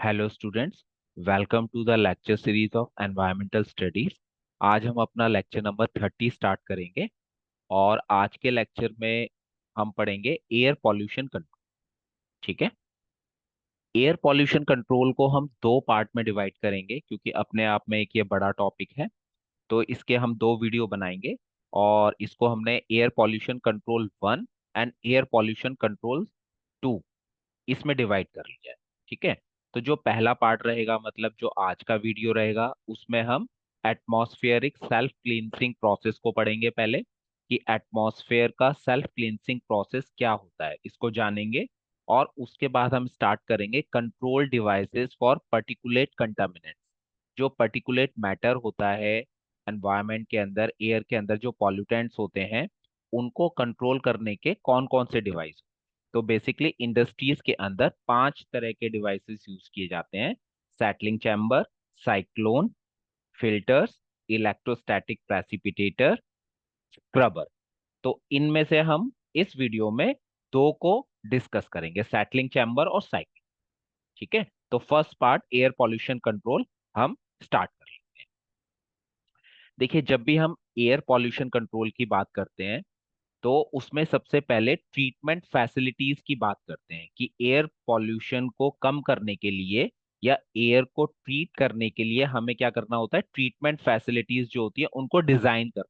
Hello students, welcome to the lecture series of environmental studies. आज हम अपना lecture number 30 start करेंगे और आज के लेक्चर में हम पढ़ेंगे एयर पॉल्यूशन कंट्रोल। ठीक है। एयर पॉल्यूशन कंट्रोल को हम दो पार्ट में डिवाइड करेंगे क्योंकि अपने आप में एक ये बड़ा टॉपिक है। तो इसके हम दो वीडियो बनाएंगे और इसको हमने air pollution control 1 and air pollution control 2 इसमें डिवाइड कर लिया है। ठीक है। तो जो पहला पार्ट रहेगा, मतलब जो आज का वीडियो रहेगा, उसमें हम एटमॉस्फेरिक सेल्फ क्लींसिंग प्रोसेस को पढ़ेंगे पहले, कि एटमॉस्फेयर का सेल्फ क्लींसिंग प्रोसेस क्या होता है, इसको जानेंगे। और उसके बाद हम स्टार्ट करेंगे control devices for particulate contaminants. जो पर्टिकुलेट मैटर होता है एनवायरनमेंट के अंदर, एयर के अंदर जो पॉल्यूटेंट्स होते हैं, उनको कंट्रोल करने के कौन कौन से डिवाइस। तो बेसिकली इंडस्ट्रीज के अंदर पांच तरह के डिवाइसेस यूज किए जाते हैं: settling chamber, cyclone, filters, electrostatic precipitator, scrubber. तो इनमें से हम इस वीडियो में दो को डिस्कस करेंगे, सैटलिंग चैम्बर और साइक्लोन। ठीक है। तो first part air pollution control हम स्टार्ट कर लेते हैं। देखिए, जब भी हम एयर पॉल्यूशन कंट्रोल की बात करते हैं तो उसमें सबसे पहले ट्रीटमेंट फैसिलिटीज की बात करते हैं कि एयर पॉल्यूशन को कम करने के लिए या एयर को ट्रीट करने के लिए हमें क्या करना होता है। ट्रीटमेंट फैसिलिटीज जो होती है उनको डिजाइन कर,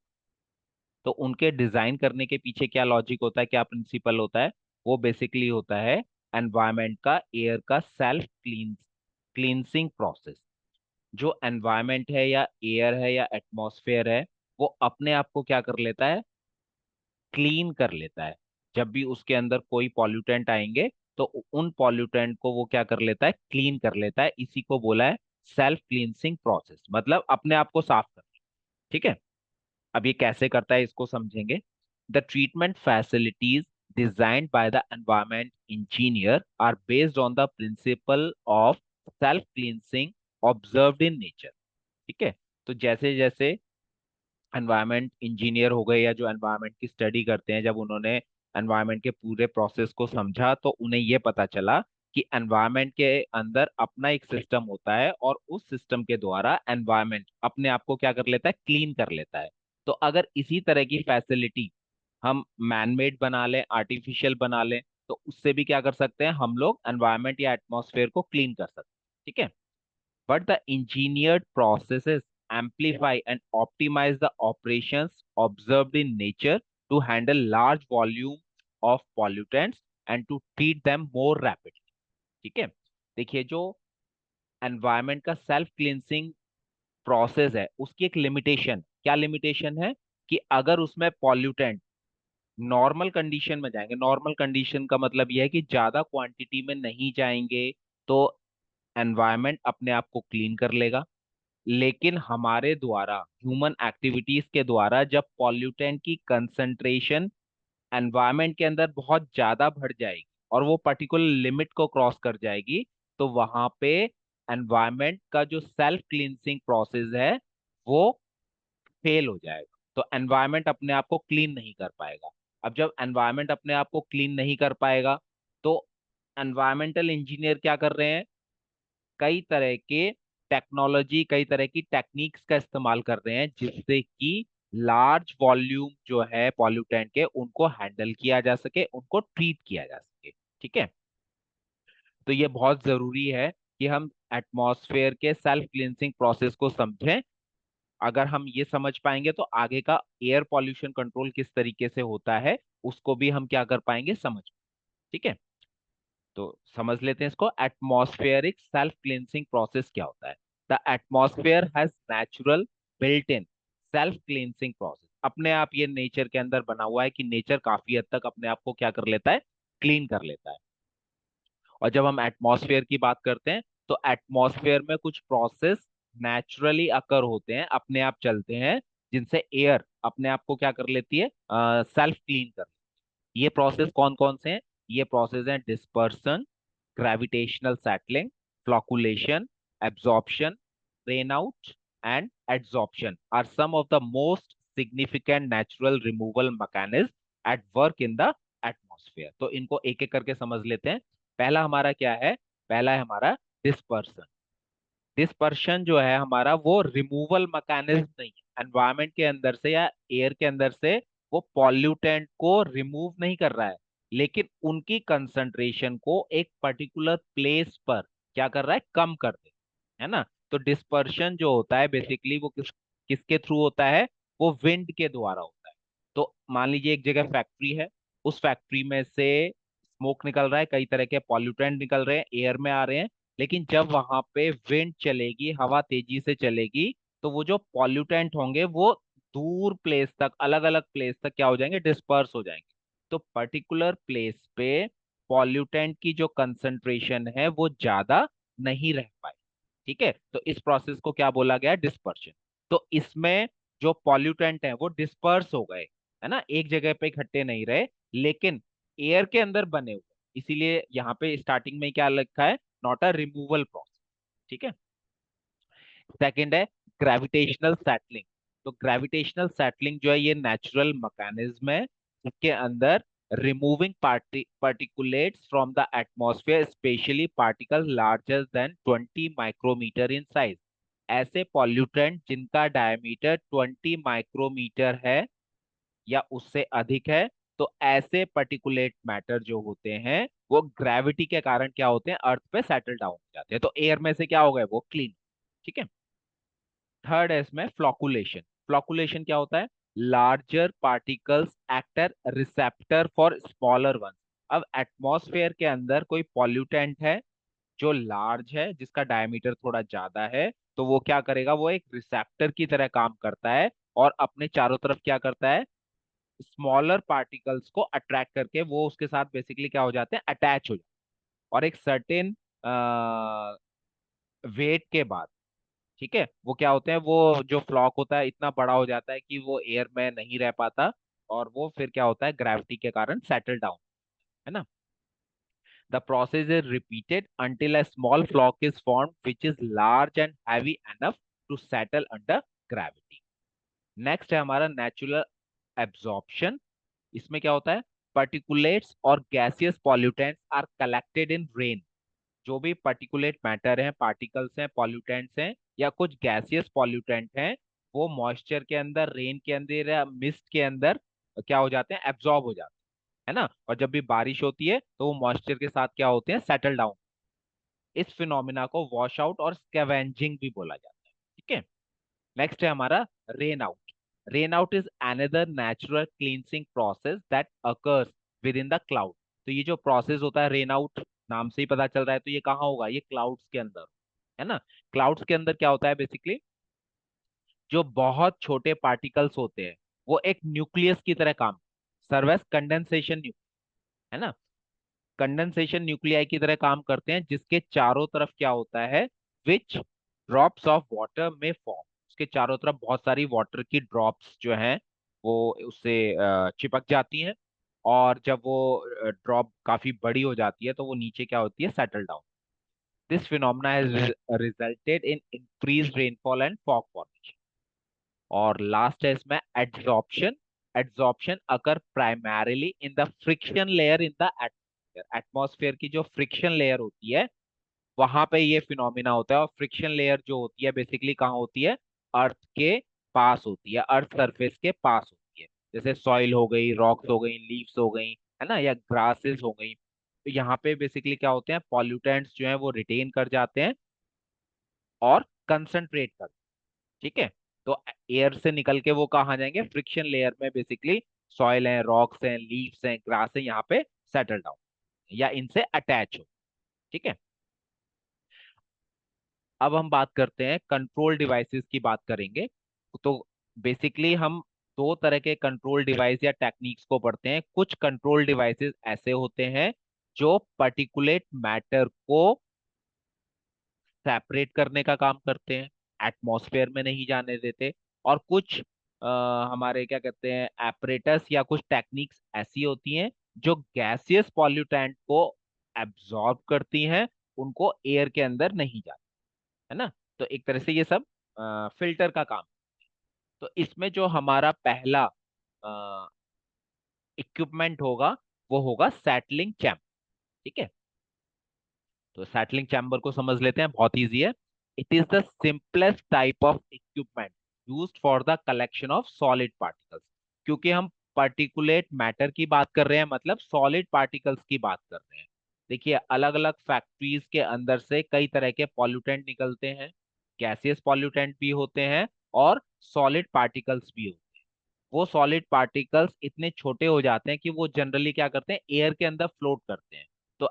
तो उनके डिजाइन करने के पीछे क्या लॉजिक होता है, क्या प्रिंसिपल होता है। वो बेसिकली होता है एनवायरमेंट का, एयर का सेल्फ क्लींसिंग प्रोसेस। जो एनवायरमेंट है या एयर है या एटमॉस्फेयर है, वो अपने आप को क्या कर लेता है, क्लीन कर लेता है। जब भी उसके अंदर कोई पॉल्यूटेंट आएंगे तो उन पॉल्यूटेंट को वो क्या कर लेता है, क्लीन कर लेता है। इसी को बोला है सेल्फ क्लींसिंग प्रोसेस, मतलब अपने आप को साफ कर। ठीक है। अब ये कैसे करता है इसको समझेंगे। The treatment facilities designed by the environment engineer are based on the principle of self cleansing observed in nature. ठीक है। तो जैसे जैसे एनवायरमेंट इंजीनियर हो गए या जो एनवायरमेंट की स्टडी करते हैं, जब उन्होंने एनवायरमेंट के पूरे प्रोसेस को समझा तो उन्हें ये पता चला कि एनवायरमेंट के अंदर अपना एक सिस्टम होता है और उस सिस्टम के द्वारा एनवायरमेंट अपने आप को क्या कर लेता है, क्लीन कर लेता है। तो अगर इसी तरह की फैसिलिटी हम मैनमेड बना लें, आर्टिफिशियल बना लें, तो उससे भी क्या कर सकते हैं हम लोग, एनवायरमेंट या एटमॉस्फेयर को क्लीन कर सकते हैं। ठीक है। But the engineered processes amplify and optimize the operations observed in nature to handle large volume of pollutants and to treat them more rapidly. ठीक है। देखिए, जो एनवायरमेंट का सेल्फ क्लींसिंग प्रोसेस है उसकी एक लिमिटेशन, क्या लिमिटेशन है, कि अगर उसमें पॉल्यूटेंट नॉर्मल कंडीशन में जाएंगे, नॉर्मल कंडीशन का मतलब यह है कि ज्यादा क्वांटिटी में नहीं जाएंगे, तो एनवायरमेंट अपने आप को क्लीन कर लेगा। लेकिन हमारे द्वारा, ह्यूमन एक्टिविटीज के द्वारा, जब पॉल्यूटेंट की कंसंट्रेशन एनवायरमेंट के अंदर बहुत ज्यादा बढ़ जाएगी और वो पर्टिकुलर लिमिट को क्रॉस कर जाएगी, तो वहां पे एनवायरमेंट का जो सेल्फ क्लींसिंग प्रोसेस है वो फेल हो जाएगा। तो एनवायरमेंट अपने आप को क्लीन नहीं कर पाएगा। अब जब एनवायरमेंट अपने आप को क्लीन नहीं कर पाएगा तो एनवायरमेंटल इंजीनियर क्या कर रहे हैं, कई तरह के टेक्नोलॉजी, कई तरह की टेक्निक्स का इस्तेमाल कर रहे हैं जिससे कि लार्ज वॉल्यूम जो है पॉल्यूटेंट के, उनको हैंडल किया जा सके, उनको ट्रीट किया जा सके। ठीक है। तो ये बहुत जरूरी है कि हम एटमॉस्फेयर के सेल्फ क्लींसिंग प्रोसेस को समझें। अगर हम ये समझ पाएंगे तो आगे का एयर पॉल्यूशन कंट्रोल किस तरीके से होता है उसको भी हम क्या कर पाएंगे, समझ। ठीक है। तो समझ लेते हैं इसको, एटमॉस्फेरिक सेल्फ क्लींसिंग प्रोसेस क्या होता है। The atmosphere has natural built in self cleansing process. अपने आप ये नेचर के अंदर बना हुआ है कि नेचर काफी हद तक अपने आप को क्या कर लेता है, क्लीन कर लेता है। और जब हम एटमॉस्फेयर की बात करते हैं तो एटमॉस्फेयर में कुछ प्रोसेस नेचुरली अकर होते हैं, अपने आप चलते हैं, जिनसे एयर अपने आप को क्या कर लेती है, सेल्फ क्लीन कर। ये प्रोसेस कौन कौन से हैं, ये प्रोसेस हैं: dispersion, gravitational settling, flocculation, absorption, rain out and adsorption are some of the most significant natural removal mechanism at work in the atmosphere. तो इनको एक एक करके समझ लेते हैं। पहला हमारा क्या है, पहला है हमारा डिस्पर्सन। डिस्पर्शन जो है हमारा वो रिमूवल मैकेनिज्म नहीं है, एनवायरनमेंट के अंदर से या एयर के अंदर से वो पॉल्यूटेंट को रिमूव नहीं कर रहा है, लेकिन उनकी कंसंट्रेशन को एक पर्टिकुलर प्लेस पर क्या कर रहा है, कम कर दे, है ना। तो डिस्पर्शन जो होता है बेसिकली वो किसके थ्रू होता है, वो विंड के द्वारा होता है। तो मान लीजिए एक जगह फैक्ट्री है, उस फैक्ट्री में से स्मोक निकल रहा है, कई तरह के पॉल्यूटेंट निकल रहे हैं, एयर में आ रहे हैं, लेकिन जब वहां पे विंड चलेगी, हवा तेजी से चलेगी, तो वो जो पॉल्यूटेंट होंगे वो दूर प्लेस तक, अलग अलग प्लेस तक क्या हो जाएंगे, डिस्पर्स हो जाएंगे। तो पर्टिकुलर प्लेस पे पॉल्यूटेंट की जो कंसंट्रेशन है वो ज्यादा नहीं रह पाए। ठीक है, तो इस प्रोसेस को क्या बोला गया, डिस्पर्शन। तो इसमें जो पॉल्यूटेंट है वो डिस्पर्स हो गए, है ना, एक जगह पे इकट्ठे नहीं रहे, लेकिन एयर के अंदर बने हुए, इसीलिए यहाँ पे स्टार्टिंग में क्या लिखा है, नॉट अ रिमूवल प्रोसेस। ठीक है। सेकंड है ग्रेविटेशनल सेटलिंग। तो ग्रेविटेशनल सेटलिंग जो है ये नेचुरल मैकेनिज्म है जिसके अंदर removing particulates from the atmosphere, especially particle larger than 20 micrometre in size. ऐसे पॉल्यूटेंट जिनका डायमीटर 20 माइक्रोमीटर है या उससे अधिक है, तो ऐसे पर्टिकुलेट मैटर जो होते हैं वो ग्रेविटी के कारण क्या होते हैं, अर्थ पे सेटल डाउन हो जाते हैं, तो एयर में से क्या हो गए, वो क्लीन। ठीक है। थर्ड है इसमें फ्लॉकुलेशन। फ्लॉकुलेशन क्या होता है, larger particles act as receptor for smaller one. अब एटमॉस्फेयर के अंदर कोई पॉल्यूटेंट है जो लार्ज है, जिसका डायमीटर थोड़ा ज्यादा है, तो वो क्या करेगा, वो एक रिसेप्टर की तरह काम करता है और अपने चारों तरफ क्या करता है, स्मॉलर पार्टिकल्स को अट्रैक्ट करके वो उसके साथ बेसिकली क्या हो जाते हैं, अटैच हो जाते हैं। और एक सर्टेन वेट के बाद, ठीक है, वो क्या होते हैं, वो जो फ्लॉक होता है इतना बड़ा हो जाता है कि वो एयर में नहीं रह पाता, और वो फिर क्या होता है, ग्रेविटी के कारण सेटल डाउन, है ना। The process is repeated until a small flock is formed which is large and heavy enough to settle under gravity. Next है हमारा नेचुरल एब्जॉर्प्शन। इसमें क्या होता है, पर्टिकुलेट्स और gaseous pollutants are collected in rain. जो भी पर्टिकुलेट मैटर हैं, पार्टिकल्स हैं, पॉल्यूटेंट्स हैं, या कुछ गैसियस पॉल्यूटेंट हैं, वो मॉइस्चर के अंदर, रेन के अंदर या मिस्ट के अंदर क्या हो जाते हैं, एब्जॉर्ब हो जाते हैं, है ना। और जब भी बारिश होती है तो वो मॉइस्चर के साथ क्या होते हैं, सेटल डाउन। इस फिनोमिना को वॉश आउट और स्कैवेंजिंग भी बोला जाता है। ठीक है। नेक्स्ट है हमारा rain out. Rain out is another natural cleansing process that occurs within the cloud. तो ये जो प्रोसेस होता है रेन आउट, नाम से ही पता चल रहा है, तो ये कहाँ होगा, ये क्लाउड्स के अंदर, है ना। क्लाउड्स के अंदर क्या होता है बेसिकली, जो बहुत छोटे पार्टिकल्स होते हैं वो एक न्यूक्लियस की तरह काम, सर्व एज कंडेंसेशन, है ना। कंडेंसेशन न्यूक्लियाई की तरह काम करते हैं, जिसके चारों तरफ क्या होता है, विच ड्रॉप्स ऑफ वाटर में फॉर्म। उसके चारों तरफ बहुत सारी वाटर की ड्रॉप्स जो हैं वो उससे चिपक जाती हैं, और जब वो ड्रॉप काफी बड़ी हो जाती है तो वो नीचे क्या होती है, settle down. This phenomena has resulted in increase rainfall and fog formation. और लास्ट है इसमें adsorption. Adsorption occur primarily in the friction layer in the atmosphere. Atmosphere की जो फ्रिक्शन लेयर होती है वहां पे ये फिनोमिना होता है, और फ्रिक्शन लेयर जो होती है बेसिकली कहाँ होती है, अर्थ के पास होती है, अर्थ सरफेस के पास होती है। जैसे सॉइल हो गई, रॉक्स हो गई, लीव्स हो गई, है ना, या ग्रासेस हो गई। तो यहाँ पे बेसिकली क्या होते हैं, पॉल्यूटेंट्स जो है वो रिटेन कर जाते हैं और कंसंट्रेट कर, ठीक है। तो एयर से निकल के वो कहाँ जाएंगे, फ्रिक्शन लेयर में, बेसिकली सॉइल है, रॉक्स हैं, लीव्स हैं, ग्रास है, यहाँ पे सेटल डाउन या इनसे अटैच हो। ठीक है। अब हम बात करते हैं कंट्रोल डिवाइसेस की, बात करेंगे। तो बेसिकली हम दो तरह के कंट्रोल डिवाइस या टेक्निक्स को पढ़ते हैं। कुछ कंट्रोल डिवाइसेस ऐसे होते हैं जो पर्टिकुलेट मैटर को सेपरेट करने का काम करते हैं, एटमॉस्फेयर में नहीं जाने देते। और कुछ हमारे क्या कहते हैं, एपरेटस या कुछ टेक्निक्स ऐसी होती हैं जो गैसियस पॉल्यूटेंट को एब्जॉर्ब करती हैं, उनको एयर के अंदर नहीं जाती, है ना। तो एक तरह से ये सब फिल्टर का काम। तो इसमें जो हमारा पहला इक्विपमेंट होगा वो होगा सेटलिंग चैम्बर। ठीक है। तो सैटलिंग चैम्बर को समझ लेते हैं, बहुत इजी है। It is the simplest type of equipment used for the collection of solid particles. क्योंकि हम पर्टिकुलेट मैटर की बात कर रहे हैं, मतलब सॉलिड पार्टिकल्स की बात कर रहे हैं। देखिए, अलग अलग फैक्ट्रीज के अंदर से कई तरह के पॉल्यूटेंट निकलते हैं, गैसियस पॉल्यूटेंट भी होते हैं और सॉलिड पार्टिकल्स भी होते हैं। वो सॉलिड पार्टिकल्स इतने छोटे हो जाते हैं कि वो जनरली क्या करते हैं, एयर के अंदर फ्लोट करते हैं। तो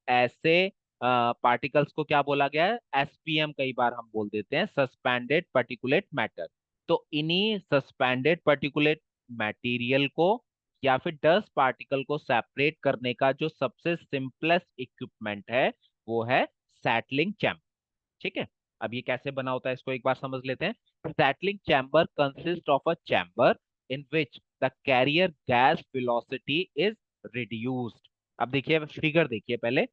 ऐसे पार्टिकल्स को क्या बोला गया है, एसपीएम कई बार हम बोल देते हैं, सस्पेंडेड पर्टिकुलेट मैटर। तो इन्हीं सस्पेंडेड पर्टिकुलेट मटेरियल को या फिर डस्ट पार्टिकल को सेपरेट करने का जो सबसे सिंपलेस्ट इक्विपमेंट है वो है सैटलिंग चैम्बर। ठीक है, अब ये कैसे बना होता है इसको एक बार समझ लेते हैं। Settling chamber consists of a chamber in which the carrier gas velocity is reduced। अब देखिए, फिगर देखिए पहले।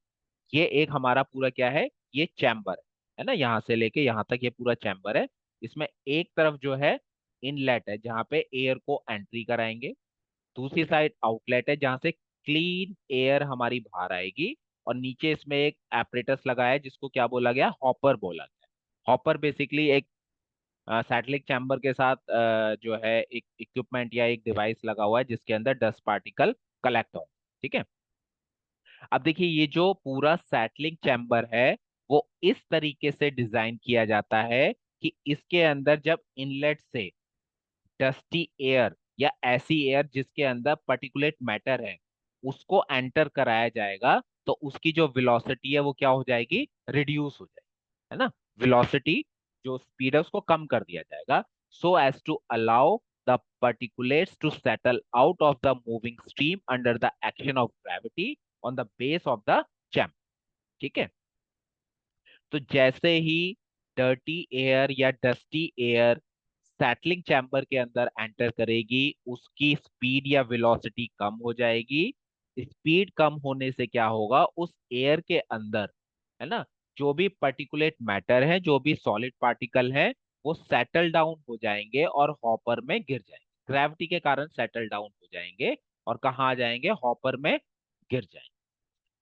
ये एक हमारा पूरा क्या है, ये चैम्बर है ना, यहाँ से लेके यहाँ तक ये पूरा चैम्बर है। इसमें एक तरफ जो है इनलेट है जहाँ पे एयर को एंट्री कराएंगे, दूसरी साइड आउटलेट है जहां से क्लीन एयर हमारी बाहर आएगी। और नीचे इसमें एक एपरेटस लगाया है जिसको क्या बोला गया, हॉपर बोला गया। हॉपर बेसिकली एक सैटेलाइट चैम्बर के साथ जो है एक इक्विपमेंट या एक डिवाइस लगा हुआ है जिसके अंदर डस्ट पार्टिकल कलेक्ट हो। ठीक है, अब देखिए ये जो पूरा सैटलिंग चैम्बर है वो इस तरीके से डिजाइन किया जाता है कि इसके अंदर जब इनलेट से डस्टी एयर या ऐसी एयर जिसके अंदर पर्टिकुलेट मैटर है उसको एंटर कराया जाएगा, तो उसकी जो वेलोसिटी है वो क्या हो जाएगी, रिड्यूस हो जाएगी, है ना। वेलोसिटी जो स्पीड है उसको कम कर दिया जाएगा, so as to allow the particulates to settle out of the moving stream under the action of gravity on the base of the chamber। ठीक है, तो जैसे ही डर्टी एयर या डस्टी एयर सैटलिंग चैम्बर के अंदर एंटर करेगी उसकी स्पीड या वेलोसिटी कम हो जाएगी। स्पीड कम होने से क्या होगा, उस एयर के अंदर, है ना, जो भी पर्टिकुलेट मैटर है, जो भी सॉलिड पार्टिकल है, वो सेटल डाउन हो जाएंगे और हॉपर में गिर जाएंगे। ग्रेविटी के कारण सेटल डाउन हो जाएंगे और कहाँ आ जाएंगे, हॉपर में गिर जाएंगे।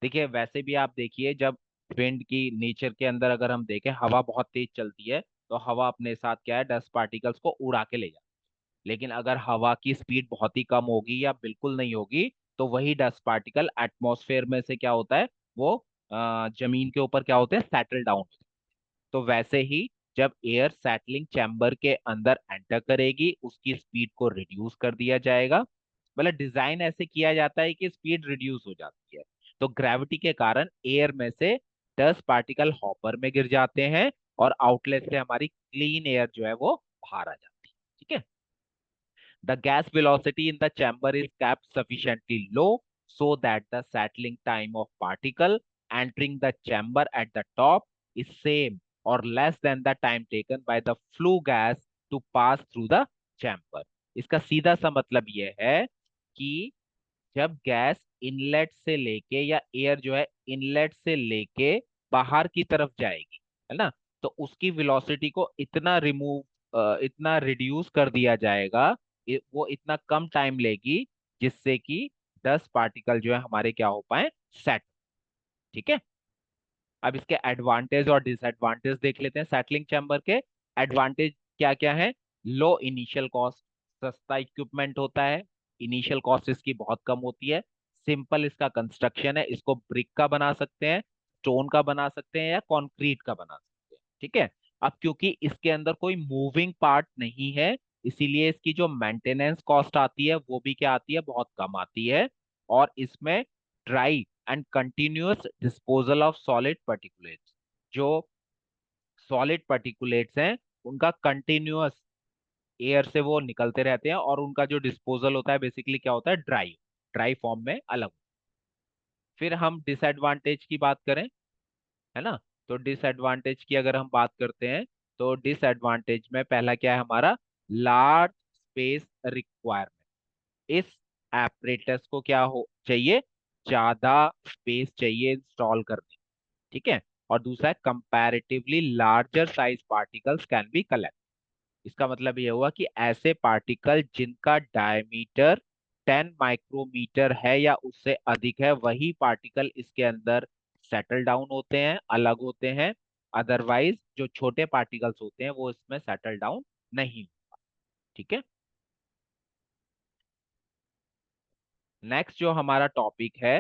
देखिए, वैसे भी आप देखिए, जब विंड की नेचर के अंदर अगर हम देखें, हवा बहुत तेज चलती है तो हवा अपने साथ क्या है, डस्ट पार्टिकल्स को उड़ा के ले जाती है। लेकिन अगर हवा की स्पीड बहुत ही कम होगी या बिल्कुल नहीं होगी तो वही डस्ट पार्टिकल एटमॉस्फेयर में से क्या होता है, वो जमीन के ऊपर क्या होते हैं, सेटल डाउन। तो वैसे ही जब एयर सेटलिंग चैम्बर के अंदर एंटर करेगी उसकी स्पीड को रिड्यूस कर दिया जाएगा। मतलब डिजाइन ऐसे किया जाता है कि स्पीड रिड्यूस हो जाती है। तो ग्रेविटी के कारण एयर में से 10 पार्टिकल हॉपर में गिर जाते हैं और आउटलेट से हमारी क्लीन एयर जो है वो बाहर आ जाती है। ठीक है, the gas velocity in the chamber is kept sufficiently low so that the settling time of particle entering the chamber at the top is same or less than the time taken by the flue gas to pass through the chamber। इसका सीधा सा मतलब यह है कि जब gas inlet से लेके या एयर जो है इनलेट से लेके बाहर की तरफ जाएगी, है ना, तो उसकी वेलोसिटी को इतना रिड्यूस कर दिया जाएगा, वो इतना कम टाइम लेगी जिससे कि 10 पार्टिकल जो है हमारे क्या हो पाए, सेट। ठीक है, अब इसके एडवांटेज और डिसएडवांटेज देख लेते हैं सेटलिंग चैम्बर के। एडवांटेज क्या क्या है, लो इनिशियल कॉस्ट, सस्ता इक्विपमेंट होता है, इनिशियल कॉस्ट इसकी बहुत कम होती है। सिंपल इसका कंस्ट्रक्शन है, इसको ब्रिक का बना सकते हैं, स्टोन का बना सकते हैं या कंक्रीट का बना सकते हैं। ठीक है, अब क्योंकि इसके अंदर कोई मूविंग पार्ट नहीं है इसीलिए इसकी जो मेंटेनेंस कॉस्ट आती है वो भी क्या आती है, बहुत कम आती है। और इसमें dry and continuous disposal of solid particulates, जो सॉलिड पर्टिकुलेट्स हैं उनका कंटिन्यूअस एयर से वो निकलते रहते हैं और उनका जो डिस्पोजल होता है बेसिकली क्या होता है, ड्राई ड्राई फॉर्म में अलग। फिर हम डिसएडवांटेज की बात करें, है ना, तो डिसएडवांटेज की अगर हम बात करते हैं तो डिसएडवांटेज में पहला क्या है हमारा, लार्ज स्पेस रिक्वायरमेंट। इस एपरेटस को क्या हो चाहिए, ज्यादा स्पेस चाहिए इंस्टॉल करने। ठीक है, और दूसरा है comparatively larger size particles can be collect. इसका मतलब ये हुआ कि ऐसे पार्टिकल जिनका डायमीटर 10 माइक्रोमीटर है या उससे अधिक है वही पार्टिकल इसके अंदर सेटल डाउन होते हैं, अलग होते हैं। अदरवाइज जो छोटे पार्टिकल्स होते हैं वो इसमें सेटल डाउन नहीं। ठीक है। नेक्स्ट जो हमारा टॉपिक है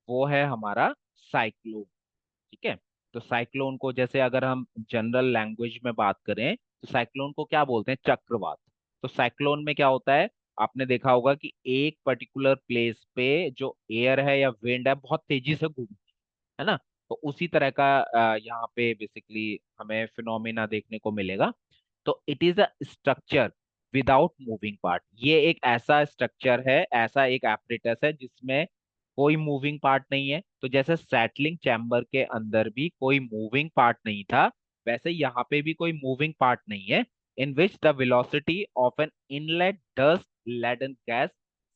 वो है हमारा साइक्लोन। ठीक है। तो साइक्लोन को जैसे अगर हम जनरल लैंग्वेज में बात करें तो साइक्लोन को क्या बोलते हैं? चक्रवात। तो साइक्लोन में क्या होता है? आपने देखा होगा कि एक पर्टिकुलर प्लेस पे जो एयर है या विंड है बहुत तेजी से घूमती है ना। तो उसी तरह का यहाँ पे बेसिकली हमें फिनोमेना देखने को मिलेगा। तो it is a structure without moving part. ये एक ऐसा स्ट्रक्चर है, ऐसा एक एपरेटस है जिसमें कोई मूविंग पार्ट नहीं है। तो जैसे सेटलिंग चैम्बर के अंदर भी कोई मूविंग पार्ट नहीं था, वैसे यहाँ पे भी कोई मूविंग पार्ट नहीं है। In which the velocity of an inlet dust laden gas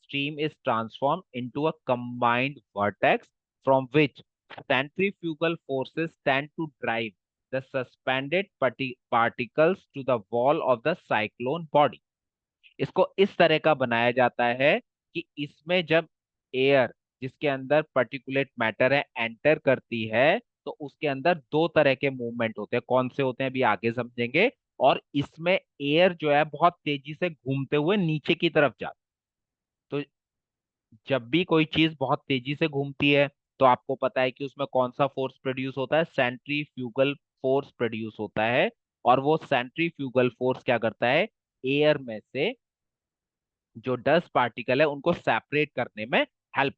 stream is transformed into a combined vortex from which centrifugal forces tend to drive the suspended particles to the wall of the cyclone body। इसको इस तरह का बनाया जाता है कि इसमें जब एयर जिसके अंदर पर्टिकुलेट मैटर है एंटर करती है तो उसके अंदर दो तरह के मूवमेंट होते हैं। कौन से होते हैं अभी आगे समझेंगे। और इसमें एयर जो है बहुत तेजी से घूमते हुए नीचे की तरफ जाती है। तो जब भी कोई चीज बहुत तेजी से घूमती है तो आपको पता है कि उसमें कौन सा फोर्स प्रोड्यूस होता है? सेंट्रीफ्यूगल फोर्स प्रोड्यूस होता है। और वो सेंट्रीफ्यूगल फोर्स क्या करता है? एयर में से जो डस्ट पार्टिकल है उनको सेपरेट करने में हेल्प।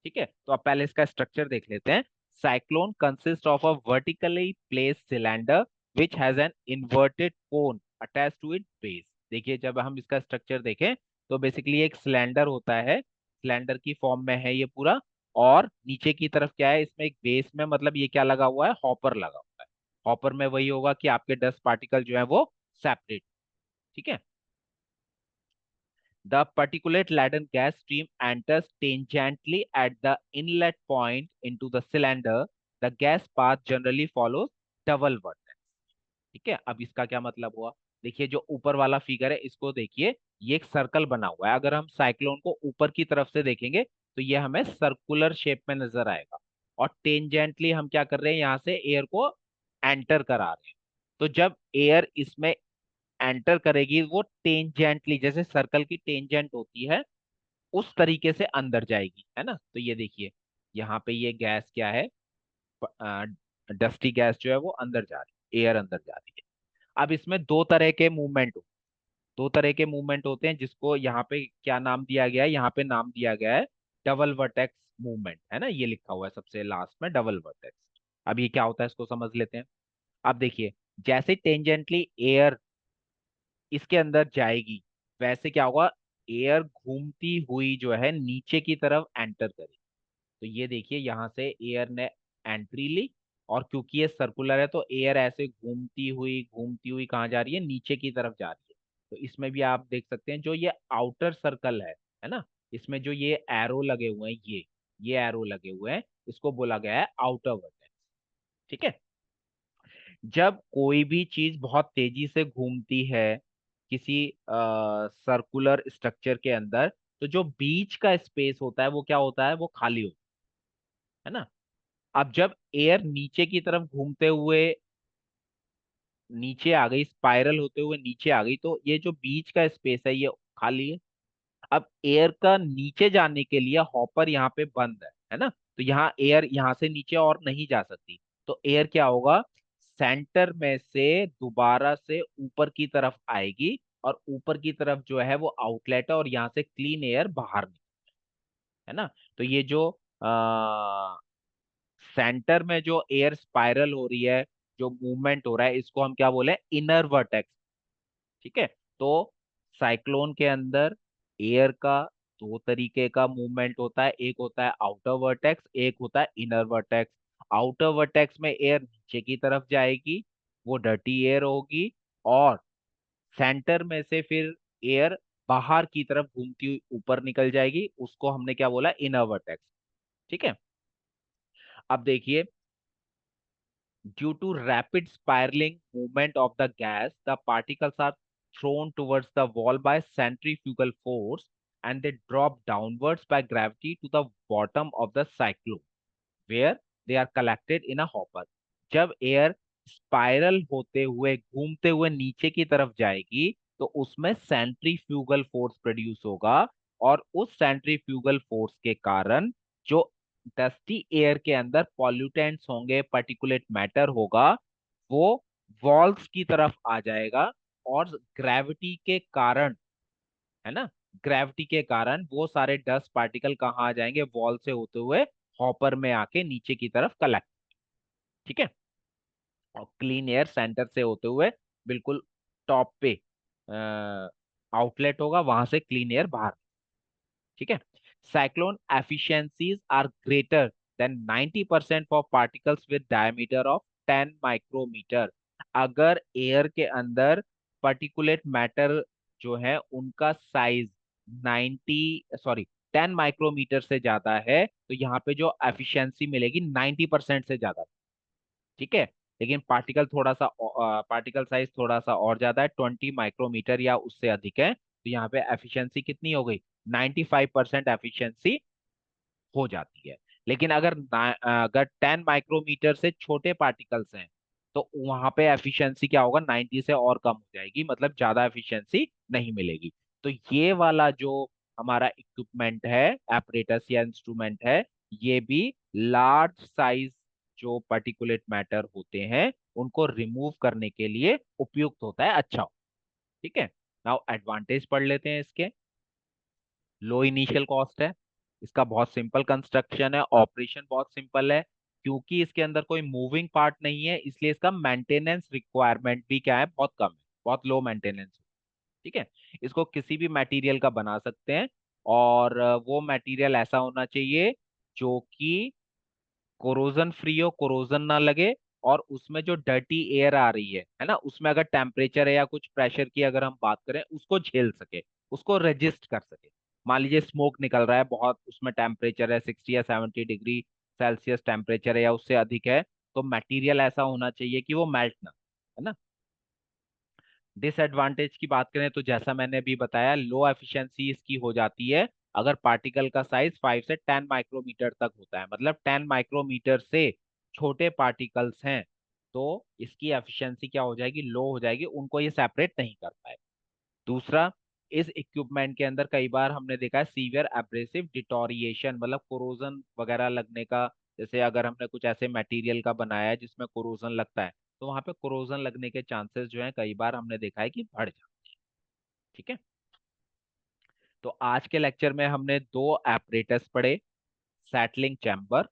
ठीक है। तो अब पहले इसका स्ट्रक्चर देख लेते हैं। Cyclone consist of a vertically placed cylinder which has an inverted cone attach to it base. देखिए जब हम इसका स्ट्रक्चर देखें तो बेसिकली एक सिलेंडर होता है, सिलेंडर की फॉर्म में है ये पूरा। और नीचे की तरफ क्या है? इसमें एक बेस में, मतलब ये क्या लगा हुआ है? हॉपर लगा हुआ है। हॉपर में वही होगा कि आपके डस्ट पार्टिकल जो है वो सेपरेट। ठीक है। The particulate laden gas stream enters tangentially at the inlet point into the cylinder. The gas path generally follows double vertex। ठीक है। अब इसका क्या मतलब हुआ? देखिए जो ऊपर वाला फिगर है इसको देखिए, ये एक सर्कल बना हुआ है। अगर हम साइक्लोन को ऊपर की तरफ से देखेंगे तो ये हमें सर्कुलर शेप में नजर आएगा। और टेंजेंटली हम क्या कर रहे हैं? यहाँ से एयर को एंटर करा रहे हैं। तो जब एयर इसमें एंटर करेगी वो टेंजेंटली, जैसे सर्कल की टेंजेंट होती है उस तरीके से अंदर जाएगी, है ना। तो ये देखिए यहाँ पे ये गैस क्या है? डस्टी गैस जो है वो अंदर जा रही है, एयर अंदर जा रही है। अब इसमें दो तरह के मूवमेंट होते हैं जिसको यहाँ पे क्या नाम दिया गया है? यहाँ पे नाम दिया गया है डबल वर्टेक्स मूवमेंट, है ना। ये लिखा हुआ है सबसे लास्ट में डबल वर्टेक्स। अब ये क्या होता है इसको समझ लेते हैं। अब देखिए जैसे टेंजेंटली एयर इसके अंदर जाएगी वैसे क्या होगा? एयर घूमती हुई जो है नीचे की तरफ एंटर करेगी। तो ये देखिए यहाँ से एयर ने एंट्री ली। और क्योंकि ये सर्कुलर है तो एयर ऐसे घूमती हुई कहाँ जा रही है? नीचे की तरफ जा रही है। तो इसमें भी आप देख सकते हैं जो ये आउटर सर्कल है ना। इसमें जो ये एरो लगे हुए हैं, ये एरो लगे हुए हैं, इसको बोला गया है आउटर वर्टेक्स। ठीक है। जब कोई भी चीज बहुत तेजी से घूमती है किसी सर्कुलर स्ट्रक्चर के अंदर तो जो बीच का स्पेस होता है वो क्या होता है? वो खाली होता है ना। अब जब एयर नीचे की तरफ घूमते हुए नीचे आ गई, स्पाइरल होते हुए नीचे आ गई, तो ये जो बीच का स्पेस है ये खाली है। अब एयर का नीचे जाने के लिए हॉपर यहाँ पे बंद है ना। तो यहाँ एयर यहाँ से नीचे और नहीं जा सकती। तो एयर क्या होगा? सेंटर में से दोबारा से ऊपर की तरफ आएगी। और ऊपर की तरफ जो है वो आउटलेट है और यहाँ से क्लीन एयर बाहर निकल, है ना। तो ये जो सेंटर में जो एयर स्पाइरल हो रही है, जो मूवमेंट हो रहा है, इसको हम क्या बोले? Inner vertex. ठीक है। तो साइक्लोन के अंदर एयर का दो तरीके का मूवमेंट होता है। एक होता है आउटर वर्टेक्स, एक होता है इनर वर्टेक्स। आउटर वर्टेक्स में एयर नीचे की तरफ जाएगी, वो डर्टी एयर होगी। और सेंटर में से फिर एयर बाहर की तरफ घूमती हुई ऊपर निकल जाएगी, उसको हमने क्या बोला? Inner vertex. ठीक है। अब देखिए due to rapid spiraling movement of the gas, the particles are thrown towards the wall by centrifugal force and they drop downwards by gravity to the bottom of the cyclone, where they are collected in a hopper. जब air spiral होते हुए घूमते हुए नीचे की तरफ जाएगी तो उसमें सेंट्रीफ्यूगल फोर्स प्रोड्यूस होगा, और उस सेंट्रीफ्यूगल फोर्स के कारण जो डस्टी एयर के अंदर पॉल्यूटेंट्स होंगे, पर्टिकुलेट मैटर होगा, वो वॉल्स की तरफ आ जाएगा, और ग्रेविटी के कारण, है ना, ग्रेविटी के कारण वो सारे डस्ट पार्टिकल कहाँ आ जाएंगे, वॉल से होते हुए हॉपर में आके नीचे की तरफ कलेक्ट। ठीक है। और क्लीन एयर सेंटर से होते हुए बिल्कुल टॉप पे आउटलेट होगा, वहां से क्लीन एयर बाहर। ठीक है। Cyclone efficiencies are greater than 90% for particles with diameter of 10 micrometre. अगर एयर के अंदर पर्टिकुलेट मैटर जो है उनका साइज 90 सॉरी 10 माइक्रोमीटर से ज्यादा है, तो यहाँ पे जो एफिशिएंसी मिलेगी 90% से ज्यादा। ठीक है। लेकिन पार्टिकल साइज थोड़ा सा और ज्यादा है, 20 माइक्रोमीटर या उससे अधिक है, तो यहाँ पे एफिशिएंसी कितनी हो गई, 95% एफिशिएंसी हो जाती है। लेकिन अगर 10 माइक्रोमीटर से छोटे पार्टिकल्स हैं तो वहां पे एफिशिएंसी क्या होगा, 90 से और कम हो जाएगी, मतलब ज्यादा एफिशिएंसी नहीं मिलेगी। तो ये वाला जो हमारा इक्विपमेंट है, एपरेटस या इंस्ट्रूमेंट है, ये भी लार्ज साइज जो पर्टिकुलेट मैटर होते हैं उनको रिमूव करने के लिए उपयुक्त होता है। अच्छा। ठीक है। नाउ एडवांटेज पढ़ लेते हैं इसके। लो इनिशियल कॉस्ट है, इसका बहुत सिंपल कंस्ट्रक्शन है, ऑपरेशन बहुत सिंपल है, क्योंकि इसके अंदर कोई मूविंग पार्ट नहीं है, इसलिए इसका मेंटेनेंस रिक्वायरमेंट भी क्या है, बहुत कम है, बहुत लो मेंटेनेंस। ठीक है। इसको किसी भी मटेरियल का बना सकते हैं, और वो मटेरियल ऐसा होना चाहिए जो कि कोरोजन फ्री हो, कोरोजन ना लगे, और उसमें जो डर्टी एयर आ रही है ना, उसमें अगर टेम्परेचर है या कुछ प्रेशर की अगर हम बात करें, उसको झेल सके, उसको रेजिस्ट कर सके। मान लीजिए स्मोक निकल रहा है बहुत, उसमें टेम्परेचर है 60 या 70 डिग्री सेल्सियस टेम्परेचर है या उससे अधिक है, तो मटेरियल ऐसा होना चाहिए कि वो मेल्ट ना, है ना। डिसएडवांटेज की बात करें तो जैसा मैंने अभी बताया, लो एफिशिएंसी इसकी हो जाती है अगर पार्टिकल का साइज 5 से 10 माइक्रोमीटर तक होता है, मतलब 10 माइक्रोमीटर से छोटे पार्टिकल्स हैं तो इसकी एफिशिएंसी क्या हो जाएगी, लो हो जाएगी, उनको ये सेपरेट नहीं कर पाए। दूसरा, इस इक्विपमेंट के अंदर कई बार हमने देखा है सीवियर एब्रेसिव डिटोरिएशन, मतलब कोरोजन वगैरह लगने का। जैसे अगर हमने कुछ ऐसे मटेरियल का बनाया है जिसमें कोरोजन लगता है, तो वहां पे कोरोजन लगने के चांसेस जो है कई बार हमने देखा है कि बढ़ जाते हैं। ठीक है। तो आज के लेक्चर में हमने दो एपरेटस पढ़े, सैटलिंग चैम्बर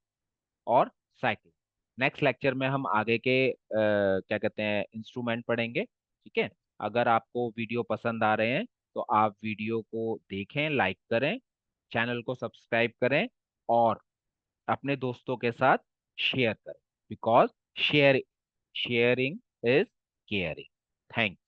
और साइकिल। नेक्स्ट लेक्चर में हम आगे के क्या कहते हैं इंस्ट्रूमेंट पढ़ेंगे। ठीक है। अगर आपको वीडियो पसंद आ रहे हैं तो आप वीडियो को देखें, लाइक करें, चैनल को सब्सक्राइब करें, और अपने दोस्तों के साथ शेयर करें, because share sharing is caring. Thank